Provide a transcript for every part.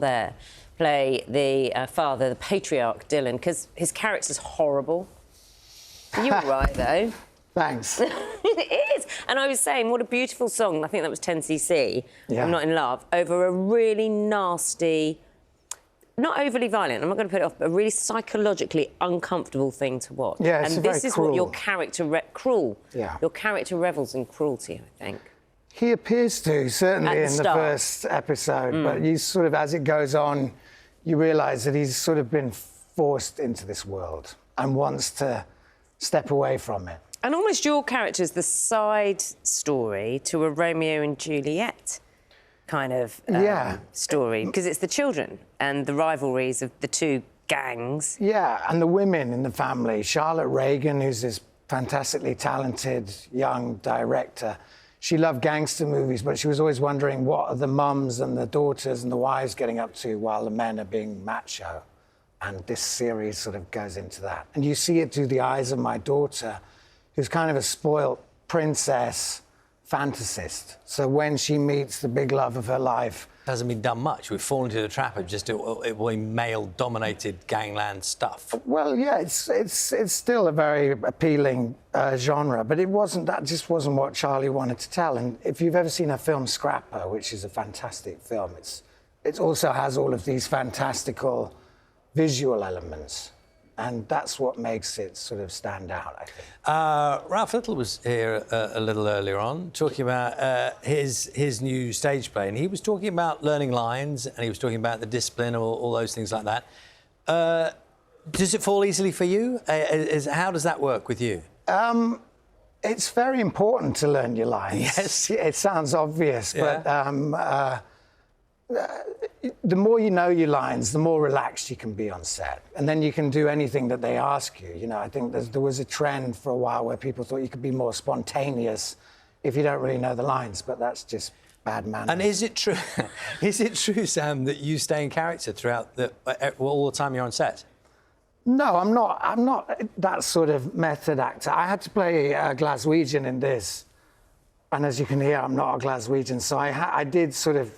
there play the father, the patriarch Dylan, because his character's horrible. You were right, though. Thanks. It is. And I was saying, what a beautiful song. I think that was 10cc, Yeah. I'm Not in Love, over a really nasty, not overly violent, I'm not going to put it off, but a really psychologically uncomfortable thing to watch. Yeah, it's and very this is cruel. what your character... cruel. Yeah. Your character revels in cruelty, I think. He appears to, certainly in the start. first episode, but you sort of, as it goes on, you realise that he's sort of been forced into this world and wants to step away from it. And almost your character's the side story to a Romeo and Juliet kind of story, because it's the children and the rivalries of the two gangs. Yeah, and the women in the family. Charlotte Reagan, who's this fantastically talented young director, she loved gangster movies, but she was always wondering what are the mums and the daughters and the wives getting up to while the men are being macho. And this series sort of goes into that. And you see it through the eyes of my daughter, who's kind of a spoilt princess fantasist. So when she meets the big love of her life... Hasn't been done much. We've fallen into the trap of just it male-dominated gangland stuff. Well, yeah, it's still a very appealing genre, but that just wasn't what Charlie wanted to tell. And if you've ever seen her film Scrapper, which is a fantastic film, it also has all of these fantastical visual elements. And that's what makes it sort of stand out, I think. Ralph Little was here a little earlier on, talking about his new stage play, and he was talking about learning lines, and he was talking about the discipline, all those things like that. Does it fall easily for you? How does that work with you? It's very important to learn your lines. Yes. It sounds obvious, Yeah. but the more you know your lines, the more relaxed you can be on set. And then you can do anything that they ask you. You know, I think there was a trend for a while where people thought you could be more spontaneous if you don't really know the lines, but that's just bad manners. And is it true, Sam, that you stay in character throughout all the time you're on set? No, I'm not that sort of method actor. I had to play a Glaswegian in this. And as you can hear, I'm not a Glaswegian. So I did sort of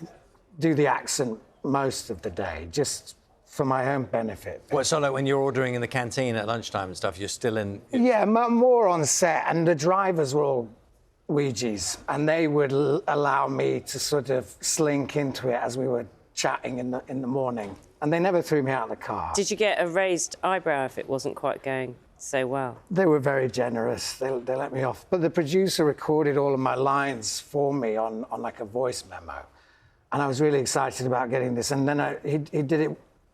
do the accent most of the day, just for my own benefit. Well, so like when you're ordering in the canteen at lunchtime and stuff, you're still in... Yeah, more on set, and the drivers were all Ouija's, and they would allow me to sort of slink into it as we were chatting in the morning, and they never threw me out of the car. Did you get a raised eyebrow if it wasn't quite going so well? They were very generous. They let me off. But the producer recorded all of my lines for me on like a voice memo. And I was really excited about getting this. And then he did it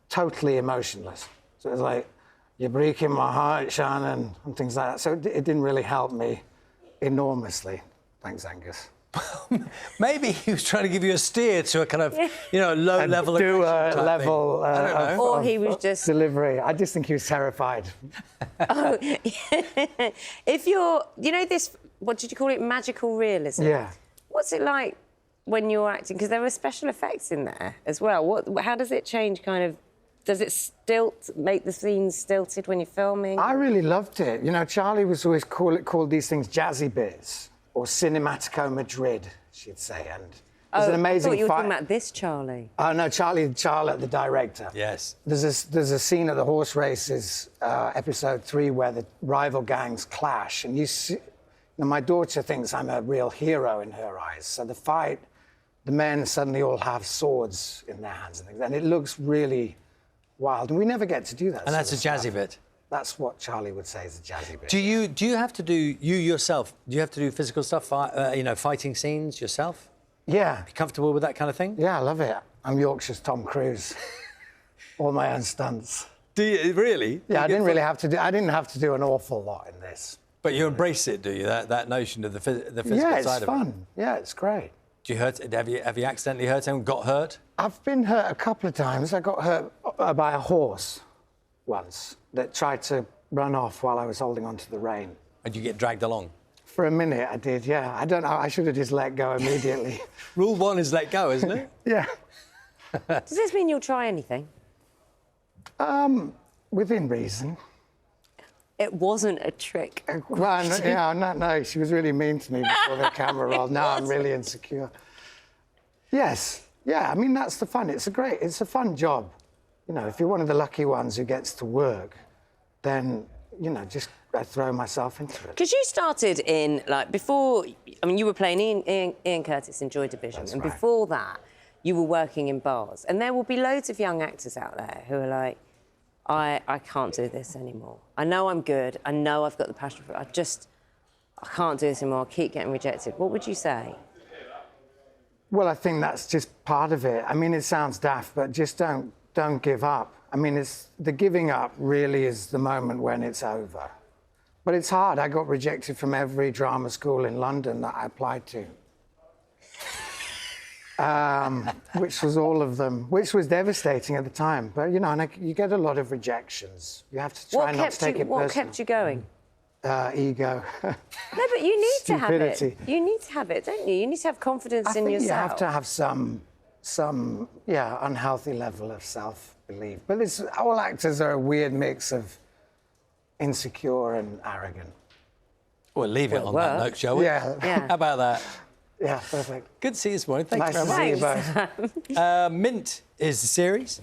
totally emotionless. So it was like, you're breaking my heart, Shannon, and things like that. So it didn't really help me enormously. Thanks, Angus. Maybe he was trying to give you a steer to a kind of, low level... Do a level or he was just... delivery. I just think he was terrified. Oh, if you're... You know this... What did you call it? Magical realism? Yeah. What's it like when you're acting? Because there are special effects in there as well. How does it change, kind of... Does it make the scenes stilted when you're filming? I really loved it. You know, Charlie was always called these things jazzy bits, or Cinematico Madrid, she'd say. And there's an amazing I thought you were talking about this Charlie. Oh, no, Charlotte, the director. Yes. There's a scene at the horse races, episode 3, where the rival gangs clash, and you see... Now, my daughter thinks I'm a real hero in her eyes, so the fight, the men suddenly all have swords in their hands and things, and it looks really wild, and we never get to do that. And that's a jazzy bit. That's what Charlie would say is a jazzy bit. Do you have to do, you yourself, do you have to do physical stuff, fighting scenes yourself? Yeah. You comfortable with that kind of thing? Yeah, I love it. I'm Yorkshire's Tom Cruise. All my own stunts. Do you really? Yeah, I didn't have to do an awful lot in this. But you embrace it, do you? That notion of the physical side of it? Yeah, it's fun. Yeah, it's great. Do you hurt? Have you accidentally hurt anyone? Got hurt? I've been hurt a couple of times. I got hurt by a horse once that tried to run off while I was holding onto the rein. And you get dragged along? For a minute, I did, yeah. I don't know, I should have just let go immediately. Rule 1 is let go, isn't it? Yeah. Does this mean you'll try anything? Within reason. It wasn't a trick. Well, no, she was really mean to me before the camera rolled. Now I'm really insecure. Yes, Yeah, I mean, that's the fun. It's a fun job. You know, if you're one of the lucky ones who gets to work, then, you know, just I throw myself into it. Because you started in, like, before, I mean, you were playing Ian Curtis in Joy Division, That's and right. before that, you were working in bars. And there will be loads of young actors out there who are like, I can't do this anymore. I know I'm good, I know I've got the passion for it, I can't do this anymore, I keep getting rejected. What would you say? Well, I think that's just part of it. I mean, it sounds daft, but just don't give up. I mean, the giving up really is the moment when it's over. But it's hard. I got rejected from every drama school in London that I applied to. Which was all of them, which was devastating at the time. But, you know, and you get a lot of rejections. You have to try not to take it personally. What kept you going? Ego. No, but you need to have it. Stupidity. You need to have it, don't you? You need to have confidence in yourself. You have to have some unhealthy level of self-belief. But all actors are a weird mix of insecure and arrogant. We'll leave it on that note, shall we? Yeah. How about that? Yeah, perfect. Good to see you this morning. Thank Nice you very to much. see you both. Mint is the series.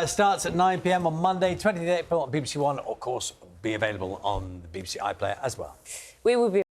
Starts at 9 p.m. on Monday, 28th on BBC One. Of course, be available on the BBC iPlayer as well. We will be